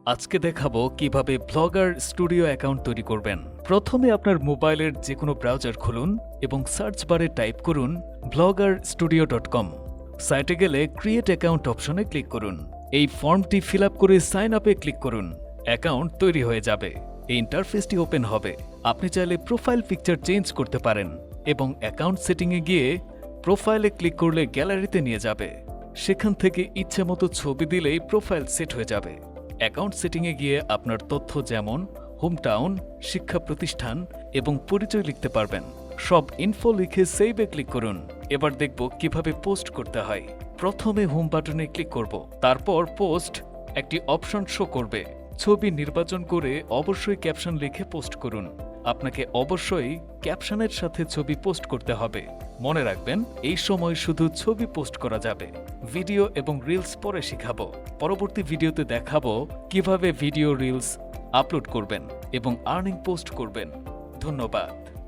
আজকে দেখাবো কিভাবে ব্লগার স্টুডিও অ্যাকাউন্ট তৈরি করবেন। প্রথমে আপনার মোবাইলের যে কোনো ব্রাউজার খুলুন এবং সার্চ বারে টাইপ করুন bloggerstudio.com। সাইটে গেলে ক্রিয়েট অ্যাকাউন্ট অপশনে ক্লিক করুন। এই ফর্মটি ফিল আপ করে সাইন আপে ক্লিক করুন। অ্যাকাউন্ট তৈরি হয়ে যাবে। এই ইন্টারফেসটি ওপেন হবে। আপনি চাইলে প্রোফাইল পিকচার চেঞ্জ করতে পারেন এবং অ্যাকাউন্ট সেটিংয়ে গিয়ে প্রোফাইলে ক্লিক করলে গ্যালারিতে নিয়ে যাবে। সেখান থেকে ইচ্ছে মতো ছবি দিলেই প্রোফাইল সেট হয়ে যাবে। অ্যাকাউন্ট সেটিংয়ে গিয়ে আপনার তথ্য যেমন হোম টাউন, শিক্ষা প্রতিষ্ঠান এবং পরিচয় লিখতে পারবেন। সব ইনফো লিখে সেভে ক্লিক করুন। এবার দেখব কিভাবে পোস্ট করতে হয়। প্রথমে হোম বাটনে ক্লিক করব, তারপর পোস্ট একটি অপশন শো করবে। ছবি নির্বাচন করে অবশ্যই ক্যাপশন লিখে পোস্ট করুন। আপনাকে অবশ্যই ক্যাপশনের সাথে ছবি পোস্ট করতে হবে। মনে রাখবেন, এই সময় শুধু ছবি পোস্ট করা যাবে। ভিডিও এবং রিলস পরে শিখাবো। পরবর্তী ভিডিওতে দেখাবো কিভাবে ভিডিও রিলস আপলোড করবেন এবং আর্নিং পোস্ট করবেন। ধন্যবাদ।